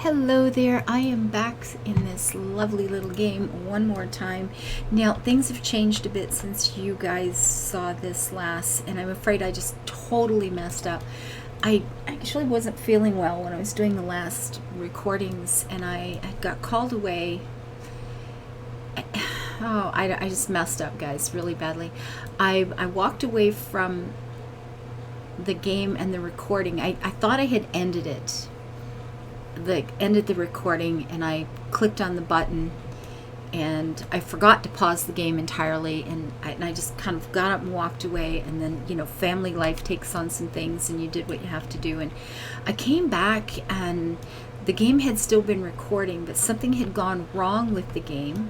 Hello there, I am back in this lovely little game one more time. Now, things have changed a bit since you guys saw this last, and I'm afraid I just totally messed up. I actually wasn't feeling well when I was doing the last recordings, and I got called away. Oh, I just messed up, guys, really badly. I walked away from the game and the recording. I thought I had ended it. Ended the recording, and I clicked on the button and I forgot to pause the game entirely, and I just kind of got up and walked away, and then family life takes on some things and you did what you have to do, and I came back and the game had still been recording, but something had gone wrong with the game,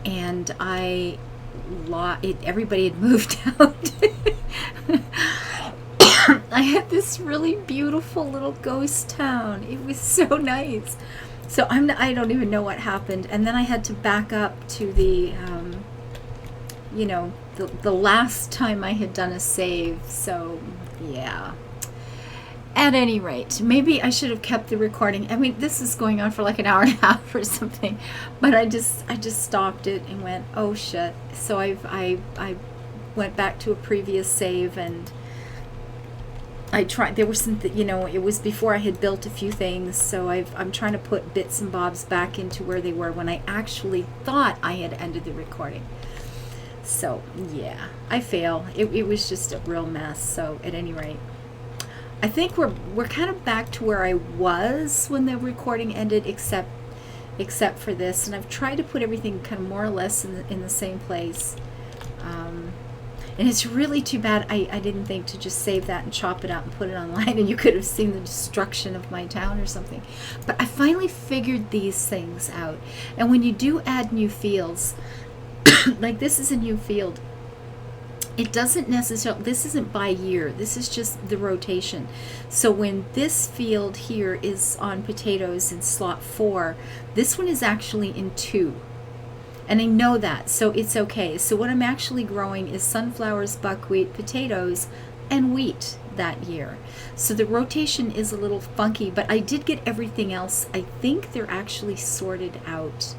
and everybody had moved out. I had this really beautiful little ghost town. It was so nice. So I don't even know what happened. And then I had to back up to the last time I had done a save. So yeah. At any rate, maybe I should have kept the recording. I mean, this is going on for like an hour and a half or something. But I just stopped it and went, oh shit. So I went back to a previous save, and I tried. There was some, it was before I had built a few things, so I'm trying to put bits and bobs back into where they were when I actually thought I had ended the recording. So yeah, I fail. It was just a real mess. So at any rate, I think we're kind of back to where I was when the recording ended, except for this. And I've tried to put everything kind of more or less in the same place. And it's really too bad I didn't think to just save that and chop it out and put it online, and you could have seen the destruction of my town or something. But I finally figured these things out. And when you do add new fields, like this is a new field, it doesn't necessarily, this isn't by year, this is just the rotation. So when this field here is on potatoes in slot 4, this one is actually in 2. And I know that, so it's okay. So what I'm actually growing is sunflowers, buckwheat, potatoes, and wheat that year. So the rotation is a little funky, but I did get everything else. I think they're actually sorted out.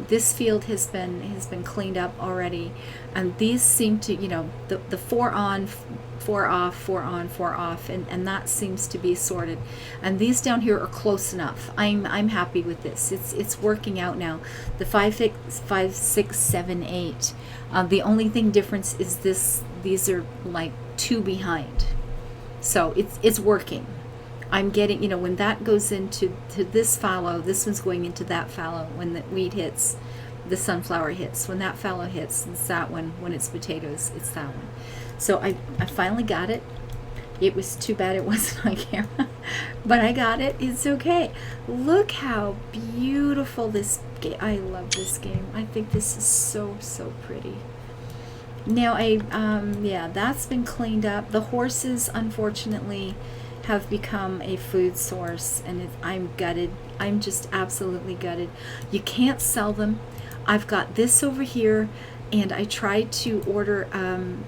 This field has been cleaned up already, and these seem to, the 4 on, 4 off, 4 on, 4 off, and that seems to be sorted. And these down here are close enough. I'm happy with this. It's working out now. The 5, 6, 7, 8. The only thing difference is these are like 2 behind. So it's working. I'm getting, when that goes into this fallow, this one's going into that fallow. When the wheat hits, the sunflower hits. When that fallow hits, it's that one. When it's potatoes, it's that one. So I finally got it. It was too bad it wasn't on camera, but I got it. It's okay. Look how beautiful this game. I love this game. I think this is so pretty. Now yeah, that's been cleaned up. The horses, unfortunately, have become a food source, and I'm gutted. I'm just absolutely gutted. You can't sell them. I've got this over here, and I tried to order,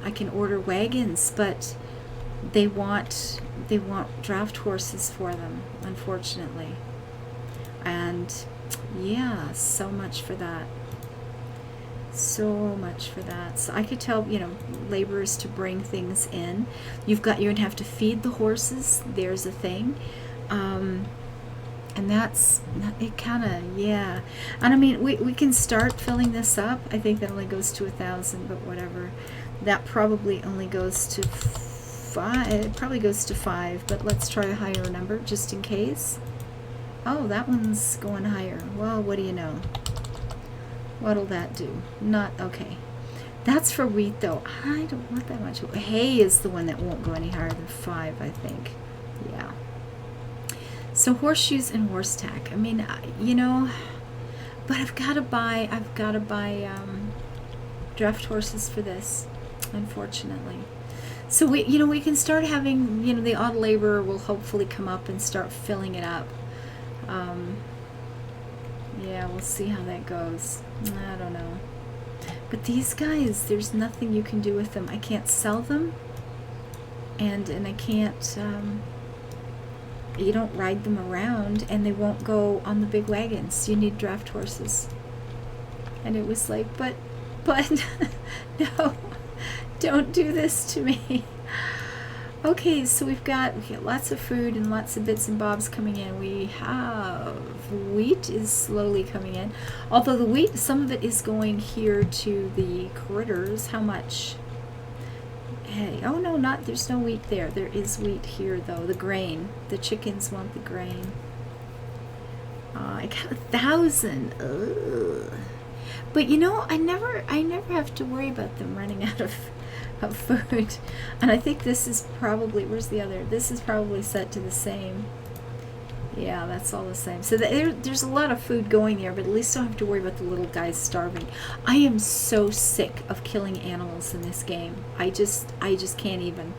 I can order wagons, but they want draft horses for them, unfortunately. And yeah, so much for that. So much for that. So I could tell, laborers to bring things in. You're gonna have to feed the horses. There's a thing. And that's it, kind of, yeah. And I mean, we can start filling this up. I think that only goes to 1,000, but whatever. That probably only goes to 5. It probably goes to 5, but let's try a higher number just in case. Oh, that one's going higher. Well, what do you know? What'll that do? Not okay. That's for wheat, though. I don't want that much. Hay is the one that won't go any higher than 5, I think. Yeah. So horseshoes and horse tack. I mean, but I've got to buy draft horses for this, unfortunately. So we can start having, the odd laborer will hopefully come up and start filling it up. Yeah, we'll see how that goes. I don't know. But these guys, there's nothing you can do with them. I can't sell them, and I can't you don't ride them around, and they won't go on the big wagons. You need draft horses. And it was like, but no, don't do this to me. Okay, so we've got lots of food and lots of bits and bobs coming in. We have wheat is slowly coming in. Although the wheat, some of it is going here to the critters. How much? Hey, oh no, there's no wheat there. There is wheat here though. The grain. The chickens want the grain. I got 1,000. Ugh. But you know, I never have to worry about them running out of food. And I think this is probably, where's the other? This is probably set to the same. Yeah, that's all the same. So there's a lot of food going there, but at least I don't have to worry about the little guys starving. I am so sick of killing animals in this game. I just can't even.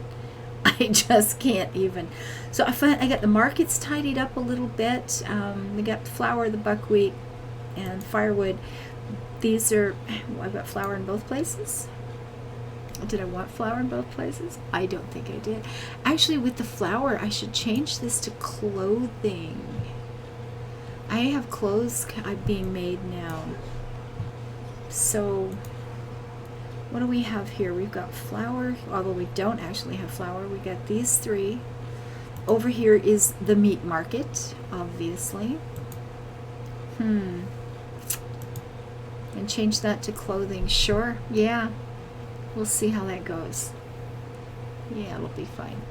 I just can't even. So I got the markets tidied up a little bit. We got the flour, the buckwheat, and firewood. These are, I've got flour in both places. Did I want flour in both places? I don't think I did. Actually, with the flour, I should change this to clothing. I have clothes being made now. So, what do we have here? We've got flour, although we don't actually have flour. We got these three. Over here is the meat market, obviously. And change that to clothing. Sure, yeah. We'll see how that goes. Yeah, it'll be fine.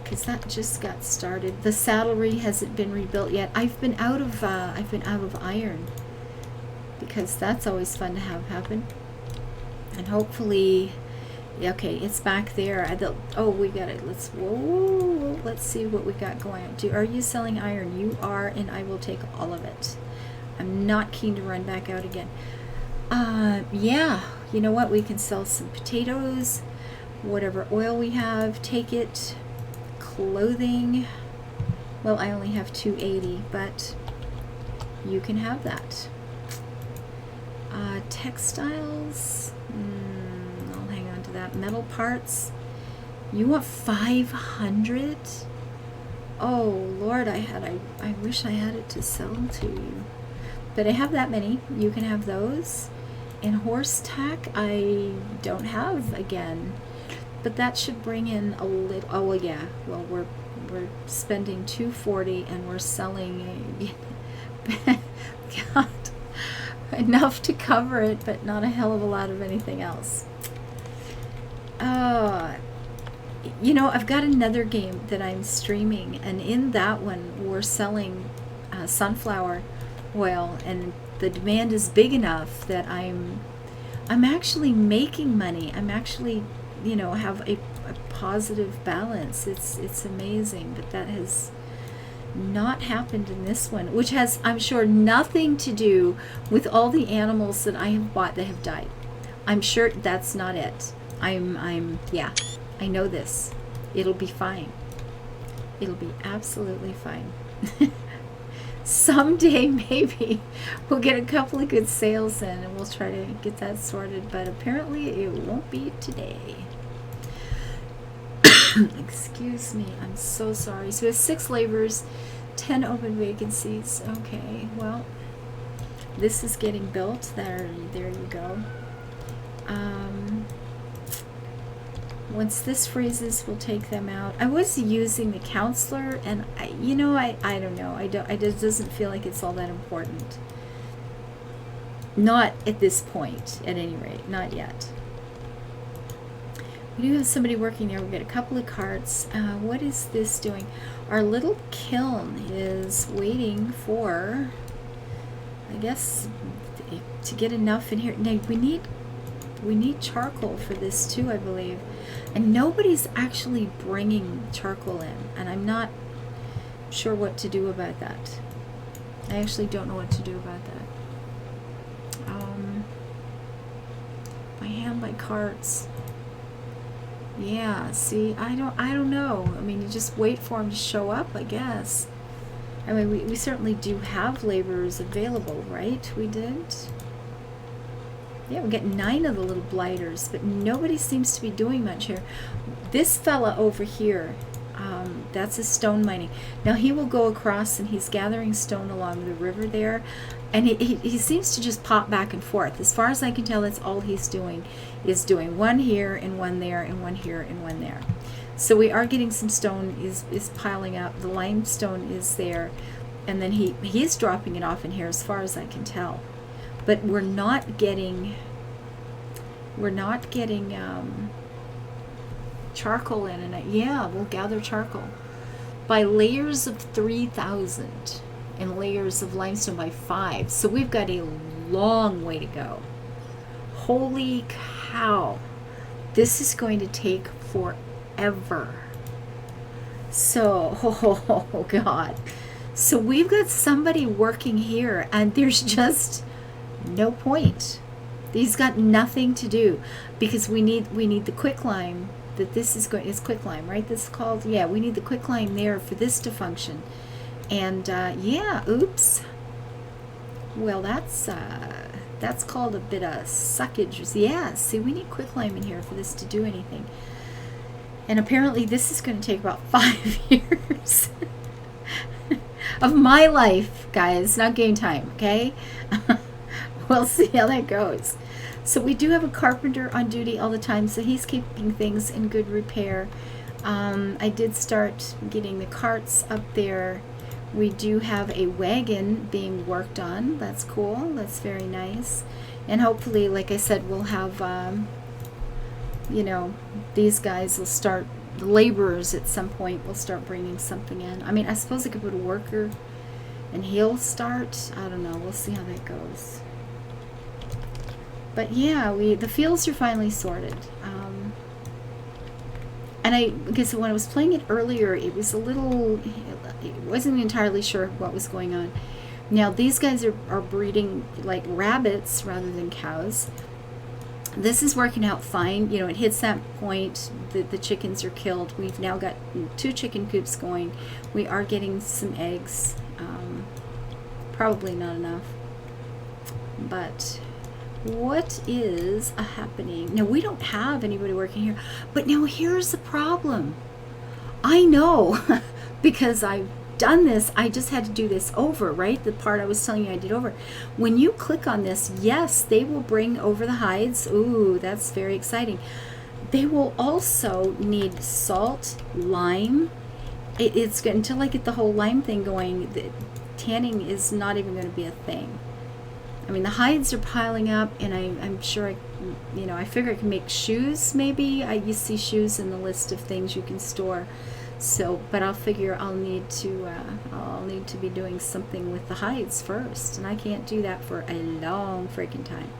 Because that just got started. The saddlery hasn't been rebuilt yet. I've been out of iron, because that's always fun to have happen. And hopefully, okay, it's back there. Oh, we got it. Let's see what we got going on. Are you selling iron? You are, and I will take all of it. I'm not keen to run back out again. Yeah, you know what? We can sell some potatoes, whatever oil we have, take it. Clothing. Well, I only have 280, but you can have that. Textiles. I'll hang on to that. Metal parts. You want 500? Oh Lord, I wish I had it to sell to you. But I have that many. You can have those. And horse tack, I don't have again. But that should bring in a little. Oh well, yeah. Well, we're spending 240 and we're selling. God, enough to cover it, but not a hell of a lot of anything else. You know, I've got another game that I'm streaming, and in that one we're selling sunflower oil, and the demand is big enough that I'm actually making money. I'm actually, you know, have a positive balance. It's amazing, but that has not happened in this one, which has, I'm sure, nothing to do with all the animals that I have bought that have died. I'm sure that's not it. Yeah, I know this. It'll be fine. It'll be absolutely fine. Someday maybe we'll get a couple of good sales in and we'll try to get that sorted, but apparently it won't be today. Excuse me, I'm so sorry. So we have 6 laborers, 10 open vacancies. Okay, well, this is getting built. There you go. Once this freezes, we'll take them out. I was using the counselor, and I don't know. It just doesn't feel like it's all that important. Not at this point, at any rate. Not yet. We do have somebody working there. We get a couple of carts. What is this doing? Our little kiln is waiting for, I guess, to get enough in here. Now, we need charcoal for this too, I believe. And nobody's actually bringing charcoal in, and I'm not sure what to do about that. I actually don't know what to do about that. By hand, by carts. Yeah, see, I don't know. I mean, you just wait for them to show up, I guess. I mean, we certainly do have laborers available, right? We did. Yeah, we get 9 of the little blighters, but nobody seems to be doing much here. This fella over here, That's his stone mining. Now he will go across and he's gathering stone along the river there, and he seems to just pop back and forth. As far as I can tell, that's all he's doing, is doing one here and one there and one here and one there. So we are getting some stone is piling up. The limestone is there, and then he's dropping it off in here as far as I can tell. But we're not getting charcoal in, and yeah, we'll gather charcoal by layers of 3,000 and layers of limestone by 5. So we've got a long way to go. Holy cow, this is going to take forever. So, oh God. So we've got somebody working here, and there's just no point. He's got nothing to do, because we need the quicklime. That this is quicklime, right? This is called, yeah, we need the quicklime there for this to function. And yeah, oops. Well, that's called a bit of suckage. Yeah, see, we need quicklime in here for this to do anything. And apparently this is going to take about 5 years of my life, guys. Not game time, okay? We'll see how that goes. So we do have a carpenter on duty all the time, so he's keeping things in good repair. I did start getting the carts up there. We do have a wagon being worked on. That's cool. That's very nice. And hopefully, like I said, we'll have, you know, these guys will start, the laborers at some point will start bringing something in. I mean, I suppose I could put a worker and he'll start. I don't know. We'll see how that goes. But yeah, the fields are finally sorted. And because when I was playing it earlier, it was it wasn't entirely sure what was going on. Now these guys are breeding like rabbits rather than cows. This is working out fine. You know, it hits that point that the chickens are killed. We've now got 2 chicken coops going. We are getting some eggs. Probably not enough. But what is happening? Now, we don't have anybody working here. But now here's the problem. I know because I've done this. I just had to do this over, right? The part I was telling you I did over. When you click on this, yes, they will bring over the hides. Ooh, that's very exciting. They will also need salt, lime. It's until I get the whole lime thing going, the tanning is not even going to be a thing. I mean, the hides are piling up, and I'm sure I figure I can make shoes. Maybe you see shoes in the list of things you can store. So, but I'll figure I'll need to be doing something with the hides first, and I can't do that for a long freaking time.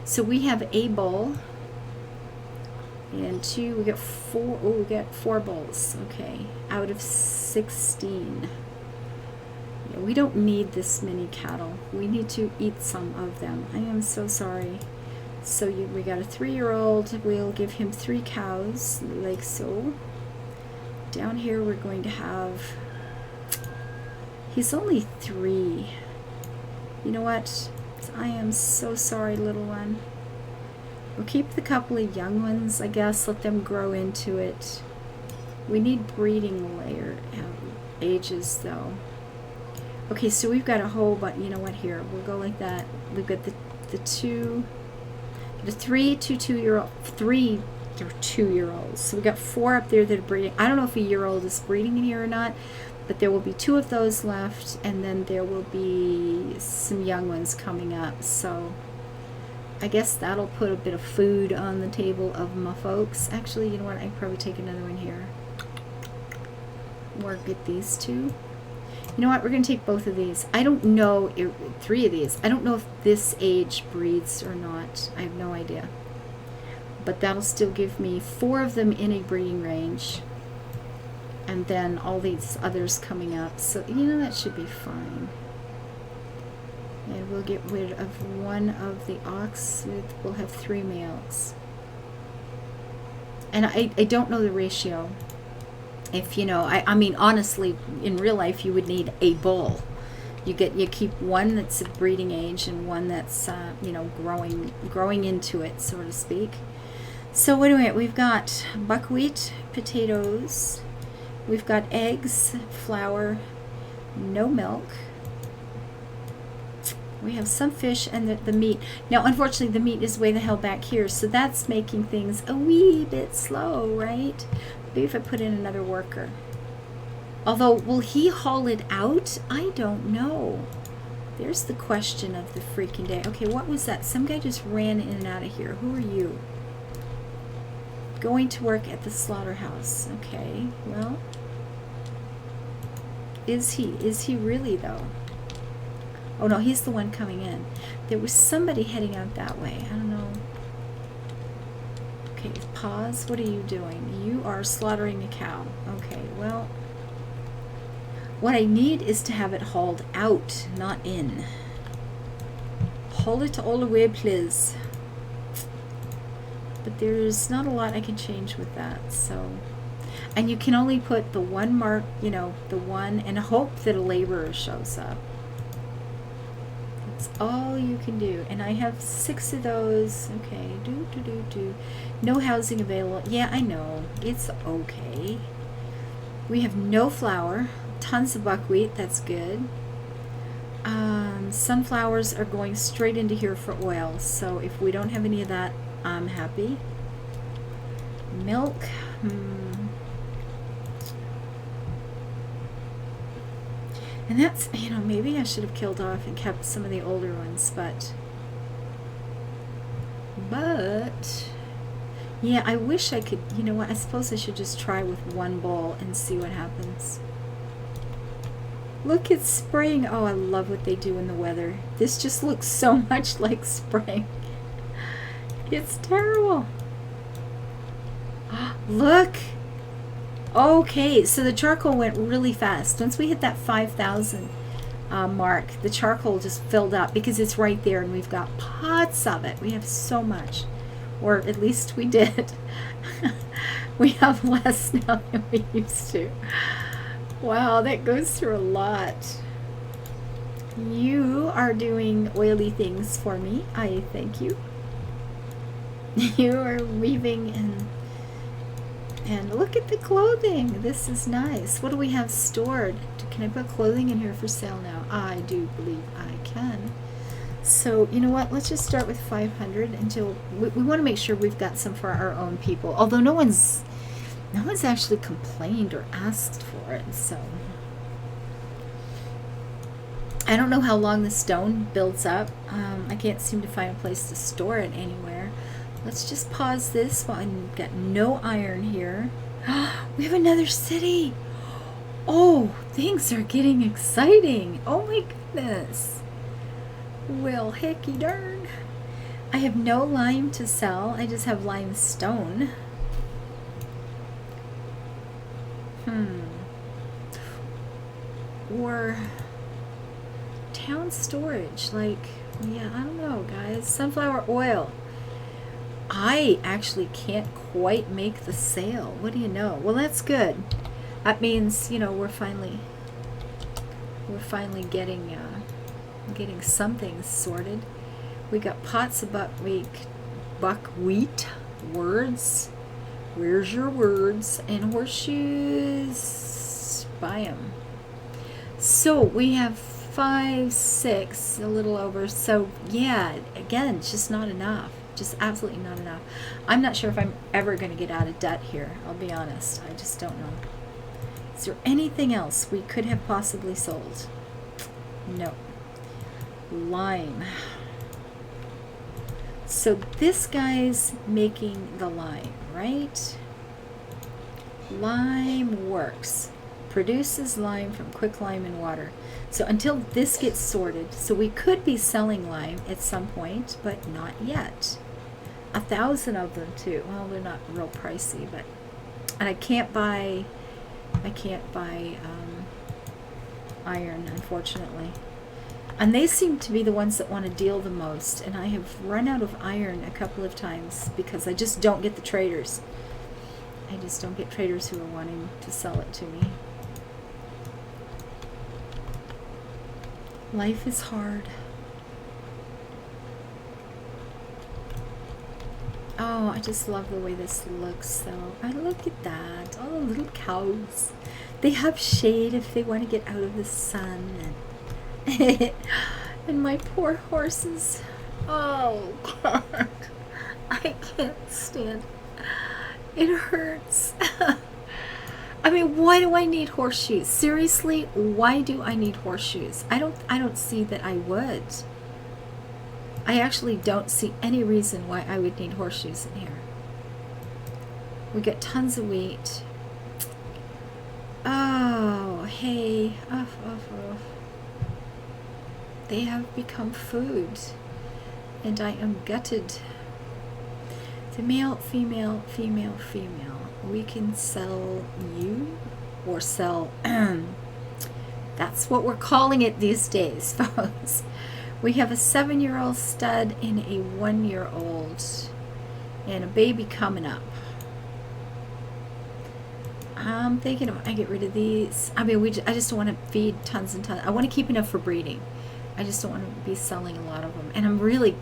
So we have a bowl and 2. We got 4. Oh, we got 4 bowls. Okay, out of 16. Yeah, we don't need this many cattle. We need to eat some of them. I am so sorry. So we got a 3-year-old. We'll give him 3 cows, like so. Down here we're going to have, he's only 3. You know what? I am so sorry, little one. We'll keep the couple of young ones, I guess, let them grow into it. We need breeding ages though. Okay, so we've got a whole, but you know what, here, we'll go like that. We've got the 3 2-year-old, 3 they're 2-year-olds. So we got 4 up there that are breeding. I don't know if a year-old is breeding in here or not, but there will be 2 of those left, and then there will be some young ones coming up. So I guess that'll put a bit of food on the table of my folks. Actually, you know what? I can probably take another one here. Or get these 2. You know what? We're going to take both of these. I don't know, 3 of these. I don't know if this age breeds or not. I have no idea. But that'll still give me 4 of them in a breeding range. And then all these others coming up. So, you know, that should be fine. And we'll get rid of 1 of the ox. We'll have 3 males. And I don't know the ratio. If, you know, I mean, honestly, in real life, you would need a bull. You keep 1 that's at breeding age and 1 that's, you know, growing into it, so to speak. So what do we have? We've got buckwheat, potatoes, We've got eggs, flour, no milk. We have some fish and the meat. Now, unfortunately, the meat is way the hell back here, so that's making things a wee bit slow, right? Maybe if I put in another worker. Although, will he haul it out? I don't know. There's the question of the freaking day. Okay, what was that? Some guy just ran in and out of here. Who are you? Going to work at the slaughterhouse. Okay, well. Is he? Is he really, though? Oh, no, he's the one coming in. There was somebody heading out that way. I don't know. Okay, pause. What are you doing? You are slaughtering a cow. Okay, well, what I need is to have it hauled out, not in. Haul it all the way, please. But there's not a lot I can change with that, so. And you can only put the one mark, you know, the one, and hope that a laborer shows up. That's all you can do. And I have 6 of those. Okay, no housing available. Yeah, I know. It's okay. We have no flour. Tons of buckwheat. That's good. Sunflowers are going straight into here for oil. So if we don't have any of that, I'm happy. Milk. And that's, you know, maybe I should have killed off and kept some of the older ones, but yeah, I wish I could, you know what, I suppose I should just try with one bowl and see what happens. Look, it's spring. Oh, I love what they do in the weather. This just looks so much like spring. It's terrible. Look. Okay, so the charcoal went really fast. Once we hit that 5,000 mark, the charcoal just filled up because it's right there and we've got pots of it. We have so much, or at least we did. We have less now than we used to. Wow, that goes through a lot. You are doing oily things for me. I thank you. You are weaving and look at the clothing. This is nice. What do we have stored? Can I put clothing in here for sale now? I do believe I can. So, you know what? Let's just start with 500 until we want to make sure we've got some for our own people. Although no one's actually complained or asked for it. So, I don't know how long the stone builds up. I can't seem to find a place to store it anywhere. Let's just pause this while I've got no iron here. We have another city. Oh, things are getting exciting. Oh my goodness. Well, hecky darn. I have no lime to sell. I just have limestone. Or town storage. Like, yeah, I don't know, guys. Sunflower oil. I actually can't quite make the sale. What do you know? Well, that's good. That means, you know, we're finally getting something sorted. We got pots of buckwheat, words. Where's your words? And horseshoes. Buy 'em. So we have 5, 6, a little over. So yeah, again, it's just not enough. Just absolutely not enough. I'm not sure if I'm ever going to get out of debt here. I'll be honest. I just don't know. Is there anything else we could have possibly sold? No. Lime. So this guy's making the lime, right? Lime works. Produces lime from quicklime and water. So until this gets sorted, so we could be selling lime at some point, but not yet. 1,000 of them too. Well, they're not real pricey, but and I can't buy iron, unfortunately. And they seem to be the ones that want to deal the most, and I have run out of iron a couple of times because I just don't get the traders. I just don't get traders who are wanting to sell it to me. Life is hard. Oh, I just love the way this looks though. I look at that. All the little cows. They have shade if they want to get out of the sun. And, and my poor horses. Oh, God. I can't stand it. It hurts. I mean, why do I need horseshoes? Seriously, why do I need horseshoes? I don't see that I would. I actually don't see any reason why I would need horseshoes in here. We get tons of wheat. Oh, hay. Oh. They have become food. And I am gutted. The male, female, female, female. We can sell you or sell. That's what we're calling it these days, folks. We have a 7-year-old stud and a 1-year-old and a baby coming up. I'm thinking I get rid of these. I mean, I just don't want to feed tons and tons. I want to keep enough for breeding. I just don't want to be selling a lot of them. And I'm really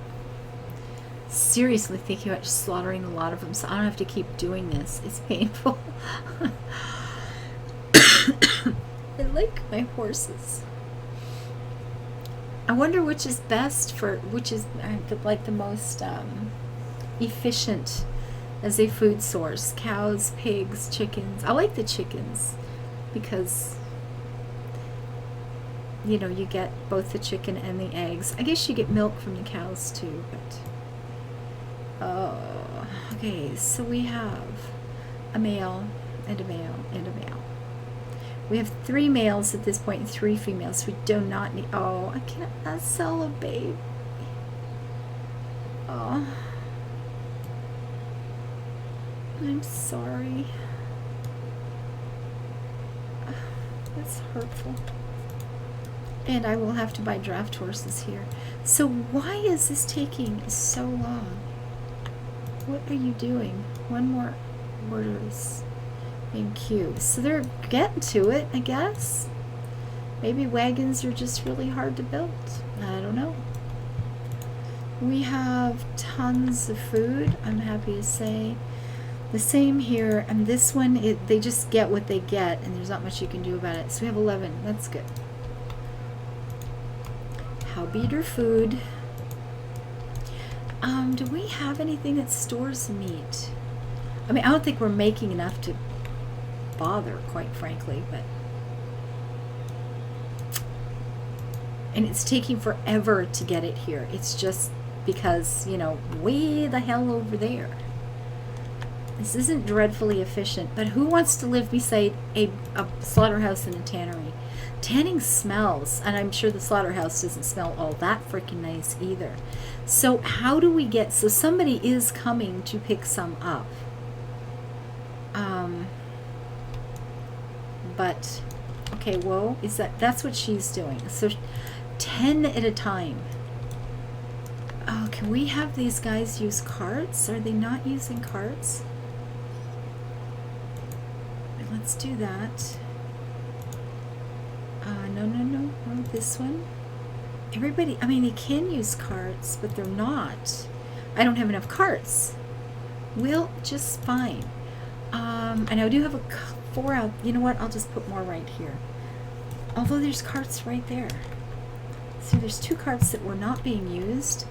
seriously thinking about just slaughtering a lot of them so I don't have to keep doing this. It's painful. I like my horses. I wonder which is best for, which is like the most efficient as a food source. Cows, pigs, chickens. I like the chickens because, you know, you get both the chicken and the eggs. I guess you get milk from the cows too, but oh, okay, so we have a male and a male and a male. We have 3 males at this point and 3 females. We do not need, oh, I can't sell a baby. Oh, I'm sorry. That's hurtful. And I will have to buy draft horses here. So why is this taking so long? What are you doing? One more orders in queue. So they're getting to it, I guess. Maybe wagons are just really hard to build. I don't know. We have tons of food, I'm happy to say. The same here, and this one, they just get what they get, and there's not much you can do about it. So we have 11. That's good. Howbeit our food. Do we have anything that stores meat? I mean, I don't think we're making enough to bother, quite frankly, but and it's taking forever to get it here. It's just because, you know, way the hell over there. This isn't dreadfully efficient, but who wants to live beside a slaughterhouse and a tannery? Tanning smells, and I'm sure the slaughterhouse doesn't smell all that freaking nice either. So how do we get, so somebody is coming to pick some up. But, okay, whoa, that's what she's doing. So 10 at a time. Oh, can we have these guys use carts? Are they not using carts? Let's do that. No, this one. Everybody, I mean, they can use carts, but they're not. I don't have enough carts. We'll just fine. And I do have a 4 out. You know what? I'll just put more right here. Although there's carts right there. So there's 2 carts that were not being used,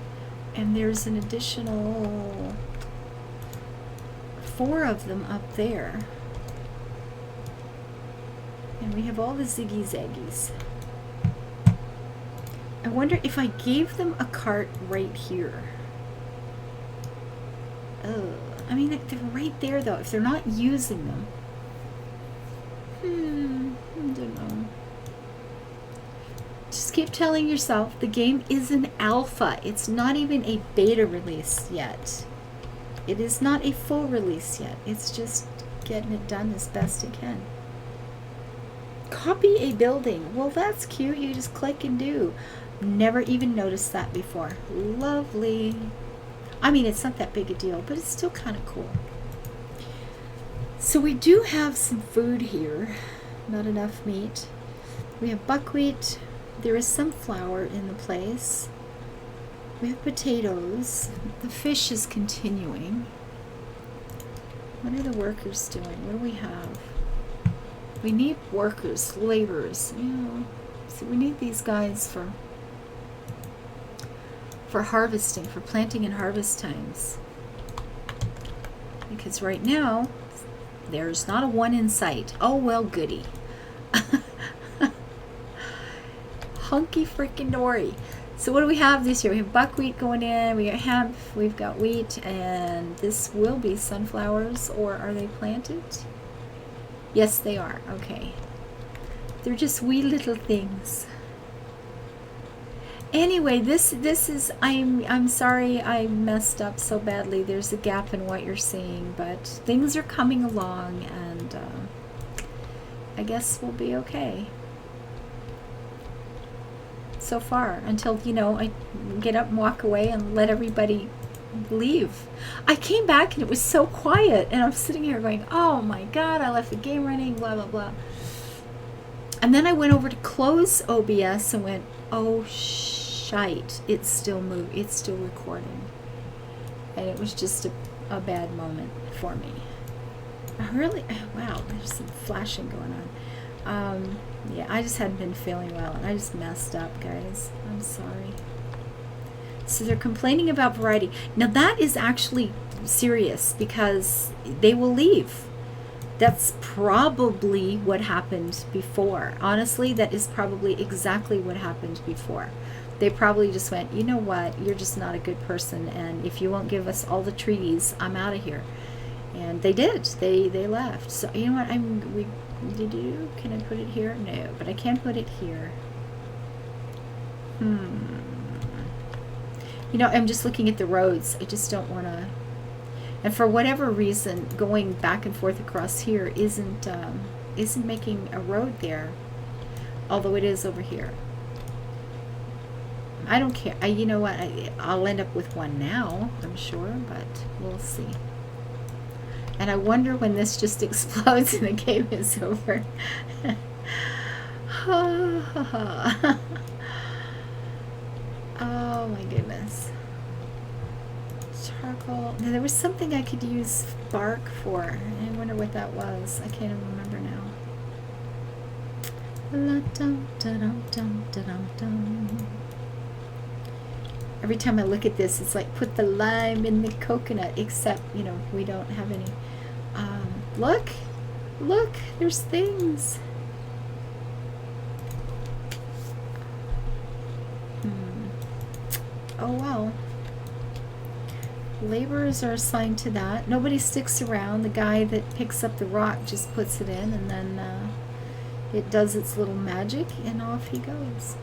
and there's an additional 4 of them up there. And we have all the ziggy zaggies. I wonder if I gave them a cart right here. Oh, I mean, they're right there though. If they're not using them. I don't know. Just keep telling yourself the game is an alpha. It's not even a beta release yet. It is not a full release yet. It's just getting it done as best it can. Copy a building. Well, that's cute. You just click and do. Never even noticed that before. Lovely. I mean, it's not that big a deal, but it's still kind of cool. So we do have some food here. Not enough meat. We have buckwheat. There is some flour in the place. We have potatoes. The fish is continuing. What are the workers doing? What do we have? We need workers, laborers. Yeah. So we need these guys for harvesting, for planting and harvest times. Because right now, there's not a one in sight. Oh, well, goody. Hunky freaking dory. So what do we have this year? We have buckwheat going in, we got hemp, we've got wheat, and this will be sunflowers, or are they planted? Yes, they are. Okay. They're just wee little things. Anyway, this is, I'm sorry I messed up so badly. There's a gap in what you're seeing, but things are coming along, and I guess we'll be okay. So far, until, you know, I get up and walk away and let everybody leave. I came back and it was so quiet, and I'm sitting here going, oh my god, I left the game running, blah blah blah. And then I went over to close OBS and went, oh shite, it's still moving, it's still recording. And it was just a bad moment for me. Wow, there's some flashing going on. Yeah, I just hadn't been feeling well, and I just messed up, guys. I'm sorry. So they're complaining about variety. Now that is actually serious, because they will leave. That's probably what happened before. Honestly, that is probably exactly what happened before. They probably just went, you know what, you're just not a good person, and if you won't give us all the trees, I'm out of here. And they did. They left. So you know what? Can I put it here? No, but I can put it here. You know, I'm just looking at the roads. I just don't want to. And for whatever reason, going back and forth across here isn't making a road there, although it is over here. I don't care. You know what? I'll end up with one now, I'm sure, but we'll see. And I wonder when this just explodes and the game is over. Oh my goodness. Charcoal. Now, there was something I could use bark for. I wonder what that was. I can't even remember now. Every time I look at this, it's like put the lime in the coconut, except, you know, we don't have any. Look, there's things. Oh well. Laborers are assigned to that. Nobody sticks around. The guy that picks up the rock just puts it in, and then it does its little magic, and off he goes.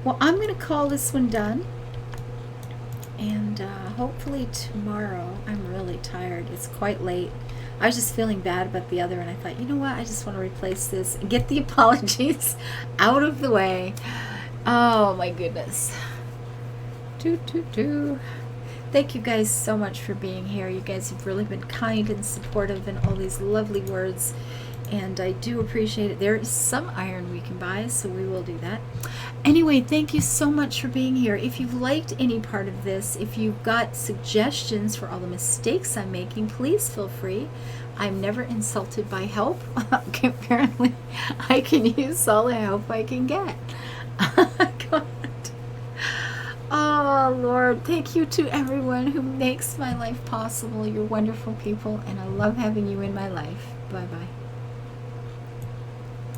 Well, I'm going to call this one done. And hopefully tomorrow, I'm really tired. It's quite late. I was just feeling bad about the other, and I thought, you know what? I just want to replace this and get the apologies out of the way. Oh my goodness. Thank you guys so much for being here. You guys have really been kind and supportive, and all these lovely words. And I do appreciate it. There is some iron we can buy, so we will do that. Anyway, thank you so much for being here. If you've liked any part of this, if you've got suggestions for all the mistakes I'm making, please feel free. I'm never insulted by help. Apparently, I can use all the help I can get. God. Oh, Lord, thank you to everyone who makes my life possible. You're wonderful people, and I love having you in my life. Bye-bye.